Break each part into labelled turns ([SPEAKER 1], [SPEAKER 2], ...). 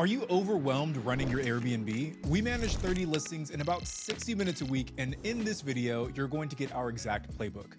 [SPEAKER 1] Are you overwhelmed running your Airbnb? We manage 30 listings in about 60 minutes a week, and in this video, you're going to get our exact playbook.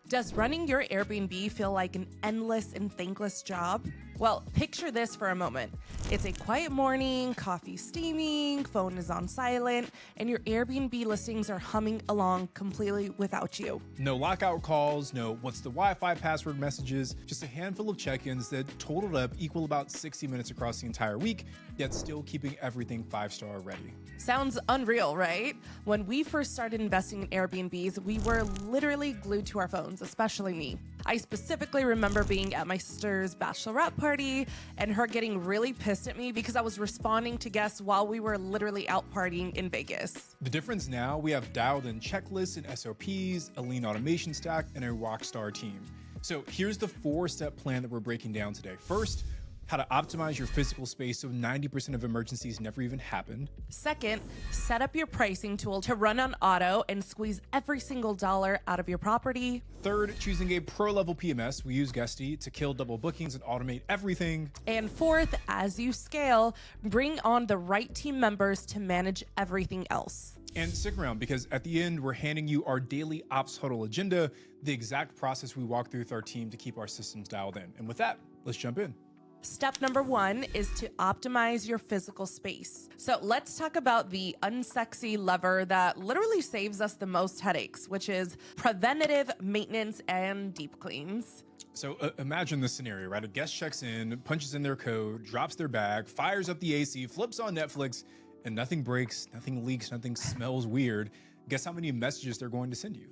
[SPEAKER 2] Does running your Airbnb feel like an endless and thankless job? Well, picture this for a moment. It's a quiet morning, coffee steaming, phone is on silent, and your Airbnb listings are humming along completely without you.
[SPEAKER 1] No lockout calls, no what's the Wi-Fi password messages, just a handful of check-ins that totaled up equal about 60 minutes across the entire week, yet still keeping everything 5-star ready.
[SPEAKER 2] Sounds unreal, right? When we first started investing in Airbnbs, we were literally glued to our phones, especially me. I specifically remember being at my sister's bachelorette party and her getting really pissed at me because I was responding to guests while we were literally out partying in Vegas.
[SPEAKER 1] The difference now, we have dialed in checklists and SOPs, a lean automation stack, and a rockstar team. So here's the 4-step plan that we're breaking down today. First, how to optimize your physical space so 90% of emergencies never even happen.
[SPEAKER 2] Second, set up your pricing tool to run on auto and squeeze every single dollar out of your property.
[SPEAKER 1] Third, choosing a pro-level PMS. We use Guesty to kill double bookings and automate everything.
[SPEAKER 2] And fourth, as you scale, bring on the right team members to manage everything else.
[SPEAKER 1] And stick around, because at the end, we're handing you our daily ops huddle agenda, the exact process we walk through with our team to keep our systems dialed in. And with that, let's jump in.
[SPEAKER 2] Step number 1 is to optimize your physical space. So let's talk about the unsexy lever that literally saves us the most headaches, which is preventative maintenance and deep cleans.
[SPEAKER 1] So imagine this scenario, right? A guest checks in, punches in their code, drops their bag, fires up the AC, flips on Netflix, and nothing breaks, nothing leaks, nothing smells weird. Guess how many messages they're going to send you?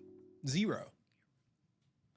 [SPEAKER 1] 0.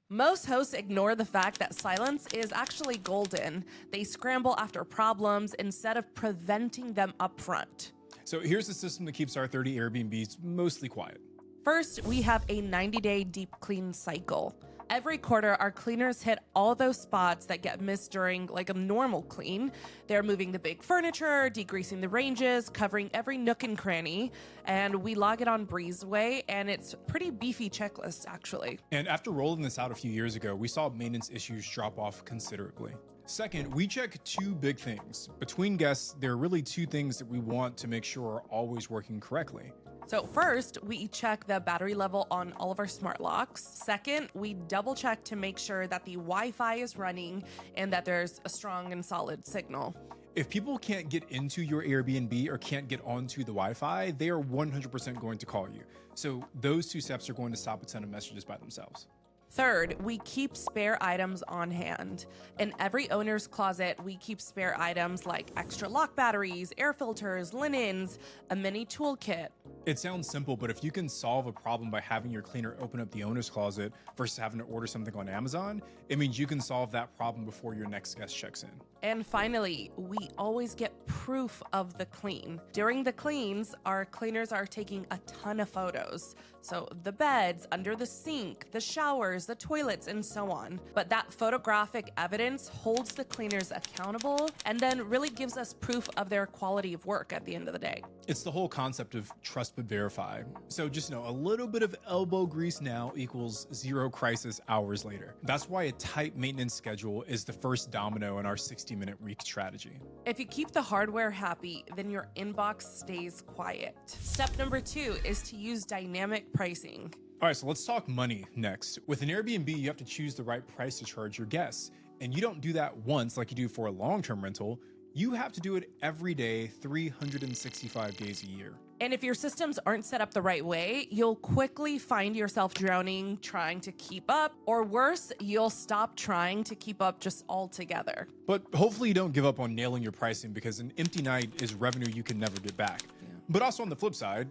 [SPEAKER 2] Most hosts ignore the fact that silence is actually golden. They scramble after problems instead of preventing them up front.
[SPEAKER 1] So here's the system that keeps our 30 Airbnbs mostly quiet.
[SPEAKER 2] First, we have a 90-day deep clean cycle. Every quarter, our cleaners hit all those spots that get missed during like a normal clean. They're moving the big furniture, degreasing the ranges, covering every nook and cranny, and we log it on Breezeway, and it's a pretty beefy checklist, actually.
[SPEAKER 1] And after rolling this out a few years ago, we saw maintenance issues drop off considerably. Second, we check 2 big things. Between guests, there are really 2 things that we want to make sure are always working correctly.
[SPEAKER 2] So first, we check the battery level on all of our smart locks. Second, we double check to make sure that the Wi-Fi is running and that there's a strong and solid signal.
[SPEAKER 1] If people can't get into your Airbnb or can't get onto the Wi-Fi, they are 100% going to call you. So those 2 steps are going to stop a ton of messages by themselves.
[SPEAKER 2] Third, we keep spare items on hand. In every owner's closet, we keep spare items like extra lock batteries, air filters, linens, a mini toolkit.
[SPEAKER 1] It sounds simple, but if you can solve a problem by having your cleaner open up the owner's closet versus having to order something on Amazon, it means you can solve that problem before your next guest checks in.
[SPEAKER 2] And finally, we always get proof of the clean. During the cleans, our cleaners are taking a ton of photos. So the beds, under the sink, the showers, the toilets, and so on. But that photographic evidence holds the cleaners accountable and then really gives us proof of their quality of work at the end of the day.
[SPEAKER 1] It's the whole concept of trust but verify. So just know a little bit of elbow grease now equals 0 crisis hours later. That's why a tight maintenance schedule is the first domino in our 60-minute week strategy.
[SPEAKER 2] If you keep the hardware happy, then your inbox stays quiet. Step number 2 is to use dynamic pricing.
[SPEAKER 1] All right, so let's talk money next. With an Airbnb, you have to choose the right price to charge your guests. And you don't do that once like you do for a long-term rental. You have to do it every day, 365 days a year.
[SPEAKER 2] And if your systems aren't set up the right way, you'll quickly find yourself drowning trying to keep up, or worse, you'll stop trying to keep up just altogether.
[SPEAKER 1] But hopefully you don't give up on nailing your pricing, because an empty night is revenue you can never get back.
[SPEAKER 2] Yeah.
[SPEAKER 1] But also on the flip side,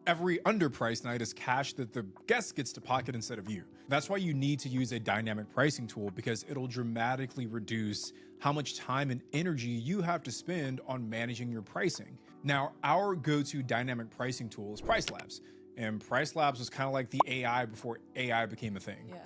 [SPEAKER 1] every underpriced night is cash that the guest gets to pocket instead of you. That's why you need to use a dynamic pricing tool, because it'll dramatically reduce how much time and energy you have to spend on managing your pricing. Now, our go-to dynamic pricing tool is Price Labs. And Price Labs was kind of like the AI before AI became a thing.
[SPEAKER 2] Yeah.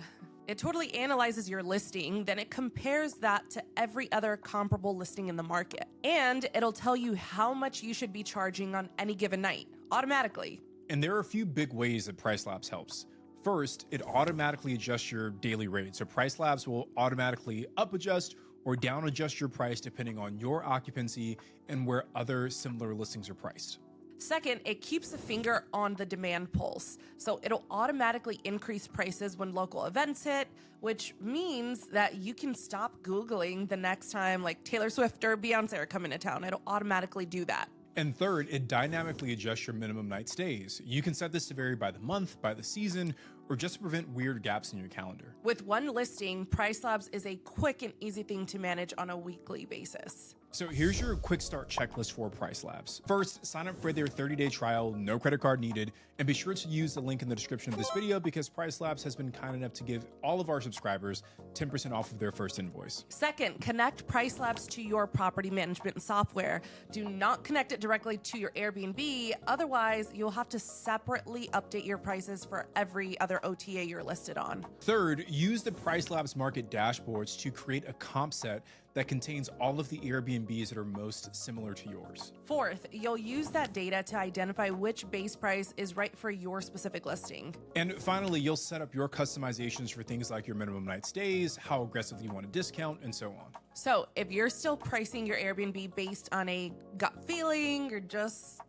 [SPEAKER 2] It totally analyzes your listing, then it compares that to every other comparable listing in the market. And it'll tell you how much you should be charging on any given night, automatically.
[SPEAKER 1] And there are a few big ways that Price Labs helps. First, it automatically adjusts your daily rate. So Price Labs will automatically up adjust or down adjust your price depending on your occupancy and where other similar listings are priced.
[SPEAKER 2] Second, it keeps a finger on the demand pulse. So it'll automatically increase prices when local events hit, which means that you can stop Googling the next time like Taylor Swift or Beyonce are coming to town. It'll automatically do that.
[SPEAKER 1] And third, it dynamically adjusts your minimum night stays. You can set this to vary by the month, by the season, or just to prevent weird gaps in your calendar.
[SPEAKER 2] With one listing, Price Labs is a quick and easy thing to manage on a weekly basis.
[SPEAKER 1] So here's your quick start checklist for Price Labs. First, sign up for their 30-day trial, no credit card needed, and be sure to use the link in the description of this video because Price Labs has been kind enough to give all of our subscribers 10% off of their first invoice.
[SPEAKER 2] Second, connect Price Labs to your property management software. Do not connect it directly to your Airbnb, otherwise you'll have to separately update your prices for every other OTA you're listed on.
[SPEAKER 1] Third, use the Price Labs market dashboards to create a comp set that contains all of the Airbnbs that are most similar to yours.
[SPEAKER 2] Fourth, you'll use that data to identify which base price is right for your specific listing.
[SPEAKER 1] And finally, you'll set up your customizations for things like your minimum night stays, how aggressively you want to discount, and so on.
[SPEAKER 2] So if you're still pricing your Airbnb based on a gut feeling or just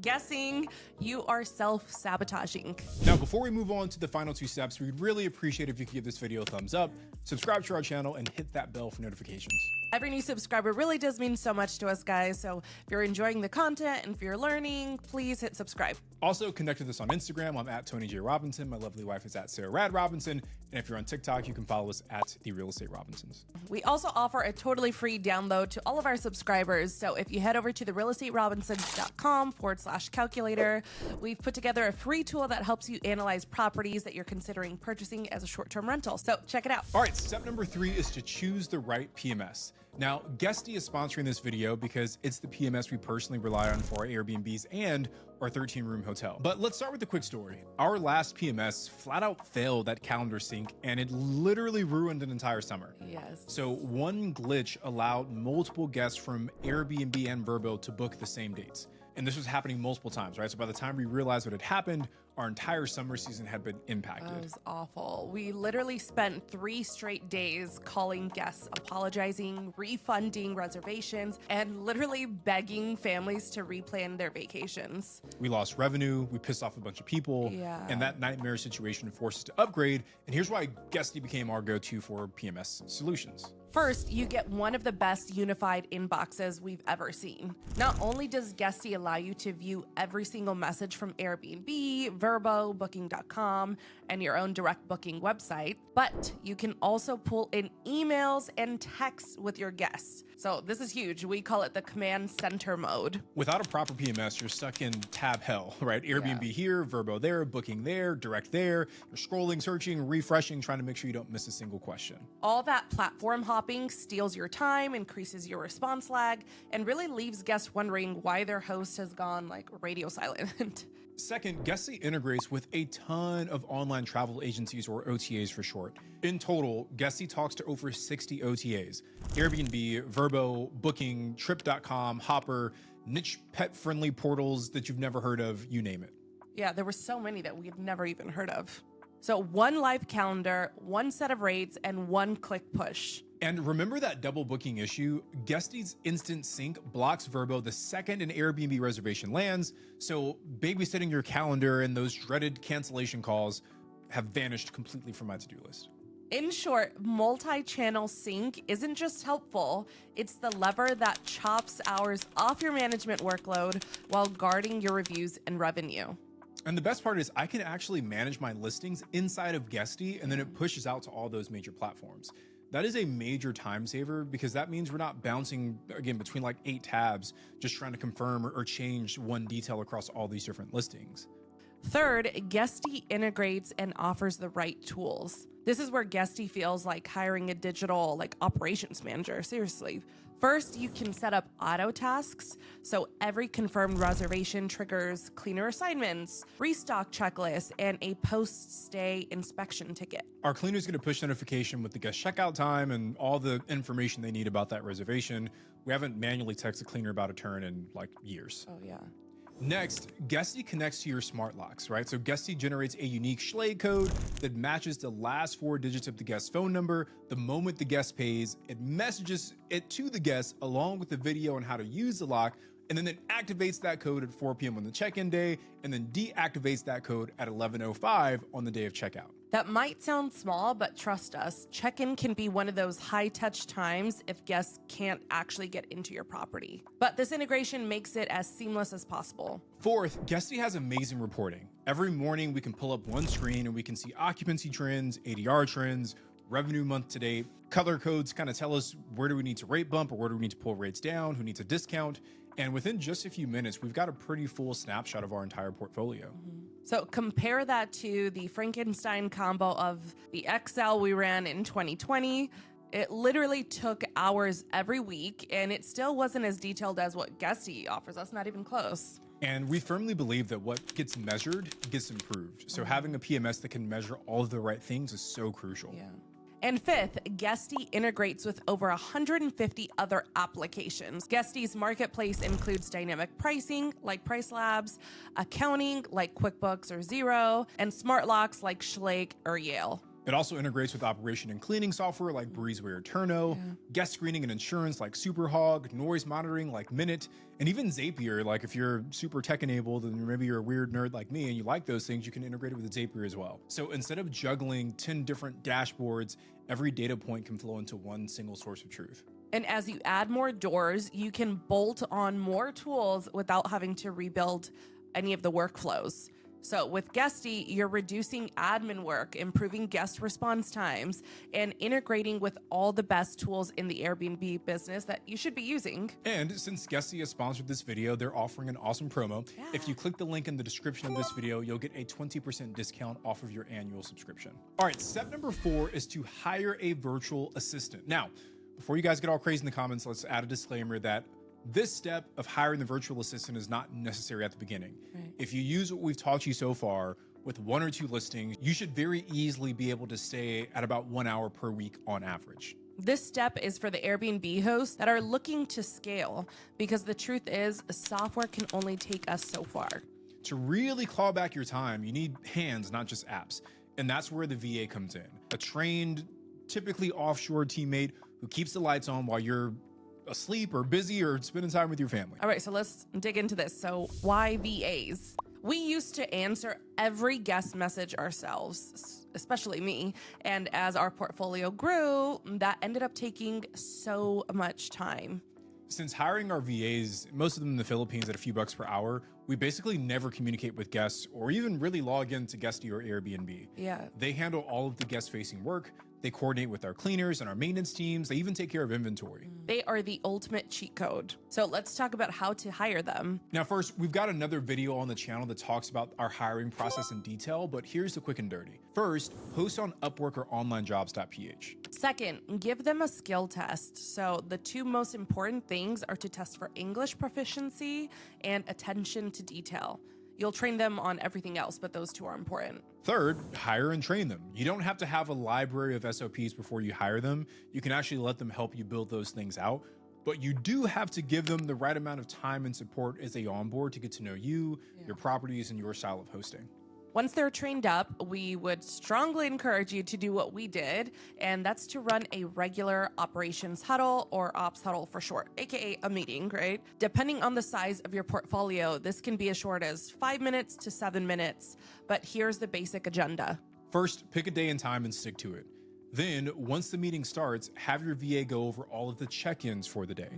[SPEAKER 2] guessing, you are self-sabotaging.
[SPEAKER 1] Now, before we move on to the final two steps, we'd really appreciate if you could give this video a thumbs up, subscribe to our channel, and hit that bell for notifications.
[SPEAKER 2] Every new subscriber really does mean so much to us, guys. So if you're enjoying the content and if you're learning, please hit subscribe.
[SPEAKER 1] Also, connect with us on Instagram. I'm at Tony J. Robinson. My lovely wife is at Sarah Rad Robinson. And if you're on TikTok, you can follow us at The Real Estate Robinsons.
[SPEAKER 2] We also offer a totally free download to all of our subscribers. So if you head over to therealestaterobinsons.com/calculator, we've put together a free tool that helps you analyze properties that you're considering purchasing as a short-term rental. So check it out.
[SPEAKER 1] All right, step number 3 is to choose the right PMS. Now, Guesty is sponsoring this video because it's the PMS we personally rely on for our Airbnbs and our 13-room hotel. But let's start with a quick story. Our last PMS flat out failed at calendar sync, and it literally ruined an entire summer.
[SPEAKER 2] Yes.
[SPEAKER 1] So one glitch allowed multiple guests from Airbnb and Vrbo to book the same dates. And this was happening multiple times, right? So by the time we realized what had happened, our entire summer season had been impacted.
[SPEAKER 2] That was awful. We literally spent 3 straight days calling guests, apologizing, refunding reservations, and literally begging families to replan their vacations.
[SPEAKER 1] We lost revenue, we pissed off a bunch of people, and that nightmare situation forced us to upgrade. And here's why Guesty became our go-to for PMS solutions.
[SPEAKER 2] First, you get one of the best unified inboxes we've ever seen. Not only does Guesty allow you to view every single message from Airbnb, Vrbo, Booking.com, and your own direct booking website, but you can also pull in emails and texts with your guests. So this is huge. We call it the command center mode.
[SPEAKER 1] Without a proper PMS, you're stuck in tab hell, right? Airbnb here, Vrbo there, Booking there, direct there. You're scrolling, searching, refreshing, trying to make sure you don't miss a single question.
[SPEAKER 2] All that platform hopping steals your time, increases your response lag, and really leaves guests wondering why their host has gone like radio silent.
[SPEAKER 1] Second, Guesty integrates with a ton of online travel agencies, or OTAs for short. In total, Guesty talks to over 60 OTAs. Airbnb, Vrbo, Booking, Trip.com, Hopper, niche pet-friendly portals that you've never heard of, you name it.
[SPEAKER 2] Yeah, there were so many that we had never even heard of. So one live calendar, one set of rates, and one click push.
[SPEAKER 1] And remember that double booking issue? Guesty's instant sync blocks Vrbo the second an Airbnb reservation lands, so babysitting your calendar and those dreaded cancellation calls have vanished completely from my to-do list.
[SPEAKER 2] In short, multi-channel sync isn't just helpful, it's the lever that chops hours off your management workload while guarding your reviews and revenue.
[SPEAKER 1] And the best part is I can actually manage my listings inside of Guesty, and then it pushes out to all those major platforms. That is a major time saver because that means we're not bouncing, again, between like 8 tabs, just trying to confirm or change one detail across all these different listings.
[SPEAKER 2] Third, Guesty integrates and offers the right tools. This is where Guesty feels like hiring a digital operations manager, seriously. First, you can set up auto tasks, so every confirmed reservation triggers cleaner assignments, restock checklists, and a post-stay inspection ticket.
[SPEAKER 1] Our cleaner's gonna push notification with the guest checkout time and all the information they need about that reservation. We haven't manually texted a cleaner about a turn in like years.
[SPEAKER 2] Oh yeah.
[SPEAKER 1] Next, Guesty connects to your smart locks, right? So Guesty generates a unique Schley code that matches the last 4 digits of the guest's phone number. The moment the guest pays, it messages it to the guest along with the video on how to use the lock, and then it activates that code at 4 p.m. on the check-in day, and then deactivates that code at 11:05 on the day of checkout.
[SPEAKER 2] That might sound small, but trust us, check-in can be one of those high-touch times if guests can't actually get into your property. But this integration makes it as seamless as possible.
[SPEAKER 1] Fourth, Guesty has amazing reporting. Every morning we can pull up one screen and we can see occupancy trends, ADR trends, revenue month to date. Color codes kind of tell us where do we need to rate bump or where do we need to pull rates down, who needs a discount. And within just a few minutes, we've got a pretty full snapshot of our entire portfolio.
[SPEAKER 2] So compare that to the Frankenstein combo of the Excel we ran in 2020. It literally took hours every week, and it still wasn't as detailed as what Guesty offers us, not even close.
[SPEAKER 1] And we firmly believe that what gets measured gets improved. So having a PMS that can measure all of the right things is so crucial.
[SPEAKER 2] Yeah. And fifth, Guesty integrates with over 150 other applications. Guesty's marketplace includes dynamic pricing, like Price Labs, accounting, like QuickBooks or Xero, and smart locks like Schley or Yale.
[SPEAKER 1] It also integrates with operation and cleaning software like Breezeway or Turno, guest screening and insurance like Superhog, noise monitoring like Minute, and even Zapier. Like if you're super tech enabled and maybe you're a weird nerd like me and you like those things, you can integrate it with Zapier as well. So instead of juggling 10 different dashboards, every data point can flow into one single source of truth.
[SPEAKER 2] And as you add more doors, you can bolt on more tools without having to rebuild any of the workflows. So with Guesty, you're reducing admin work, improving guest response times, and integrating with all the best tools in the Airbnb business that you should be using.
[SPEAKER 1] And since Guesty has sponsored this video, they're offering an awesome promo.
[SPEAKER 2] Yeah.
[SPEAKER 1] If you click the link in the description of this video, you'll get a 20% discount off of your annual subscription. All right, step number 4 is to hire a virtual assistant. Now, before you guys get all crazy in the comments, let's add a disclaimer that this step of hiring the virtual assistant is not necessary at the beginning.
[SPEAKER 2] Right.
[SPEAKER 1] If you use what we've taught you so far with 1 or 2 listings, you should very easily be able to stay at about 1 hour per week on average.
[SPEAKER 2] This step is for the Airbnb hosts that are looking to scale, because the truth is software can only take us so far.
[SPEAKER 1] To really claw back your time, you need hands, not just apps. And that's where the VA comes in. A trained, typically offshore teammate who keeps the lights on while you're asleep or busy or spending time with your family.
[SPEAKER 2] All right, so let's dig into this. So why VAs? We used to answer every guest message ourselves, especially me. And as our portfolio grew, that ended up taking so much time.
[SPEAKER 1] Since hiring our VAs, most of them in the Philippines at a few bucks per hour, we basically never communicate with guests or even really log into Guesty or Airbnb.
[SPEAKER 2] Yeah.
[SPEAKER 1] They handle all of the guest-facing work. They coordinate with our cleaners and our maintenance teams. They even take care of inventory.
[SPEAKER 2] They are the ultimate cheat code. So let's talk about how to hire them.
[SPEAKER 1] Now, first, we've got another video on the channel that talks about our hiring process in detail, but here's the quick and dirty. First, post on Upwork or onlinejobs.ph.
[SPEAKER 2] Second, give them a skill test. So the 2 most important things are to test for English proficiency and attention to detail. You'll train them on everything else, but those 2 are important.
[SPEAKER 1] Third, hire and train them. You don't have to have a library of SOPs before you hire them. You can actually let them help you build those things out, but you do have to give them the right amount of time and support as they onboard to get to know you, your properties, and your style of hosting.
[SPEAKER 2] Once they're trained up, we would strongly encourage you to do what we did, and that's to run a regular operations huddle, or ops huddle for short, aka a meeting, right? Depending on the size of your portfolio, this can be as short as 5 minutes to 7 minutes, but here's the basic agenda.
[SPEAKER 1] First, pick a day and time and stick to it. Then, once the meeting starts, have your VA go over all of the check-ins for the day.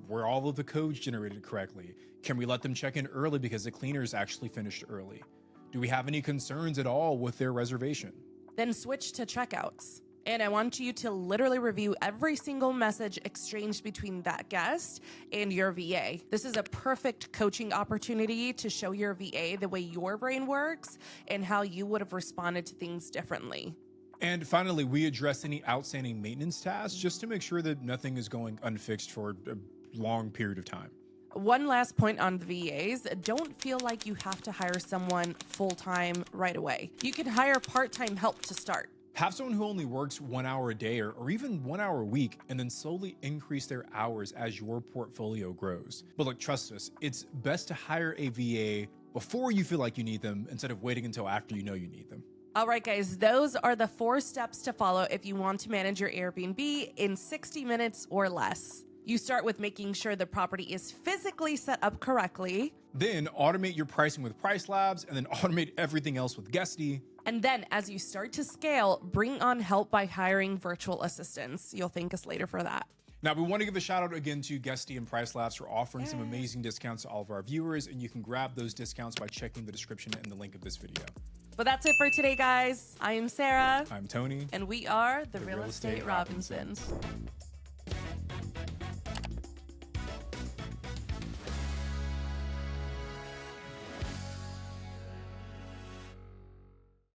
[SPEAKER 1] Were all of the codes generated correctly? Can we let them check in early because the cleaners actually finished early? Do we have any concerns at all with their reservation?
[SPEAKER 2] Then switch to checkouts. And I want you to literally review every single message exchanged between that guest and your VA. This is a perfect coaching opportunity to show your VA the way your brain works and how you would have responded to things differently.
[SPEAKER 1] And finally, we address any outstanding maintenance tasks just to make sure that nothing is going unfixed for a long period of time.
[SPEAKER 2] One last point on the VAs, don't feel like you have to hire someone full-time right away. You can hire part-time help to start.
[SPEAKER 1] Have someone who only works 1 hour a day or even 1 hour a week, and then slowly increase their hours as your portfolio grows. But look, trust us, it's best to hire a VA before you feel like you need them instead of waiting until after you know you need them.
[SPEAKER 2] All right, guys, those are the 4 steps to follow if you want to manage your Airbnb in 60 minutes or less. You start with making sure the property is physically set up correctly.
[SPEAKER 1] Then automate your pricing with Price Labs, and then automate everything else with Guesty.
[SPEAKER 2] And then as you start to scale, bring on help by hiring virtual assistants. You'll thank us later for that.
[SPEAKER 1] Now, we want to give a shout out again to Guesty and Price Labs for offering some amazing discounts to all of our viewers, and you can grab those discounts by checking the description and the link of this video.
[SPEAKER 2] But that's it for today, guys. I am Sarah.
[SPEAKER 1] I'm Tony.
[SPEAKER 2] And we are the Real Estate Robinsons.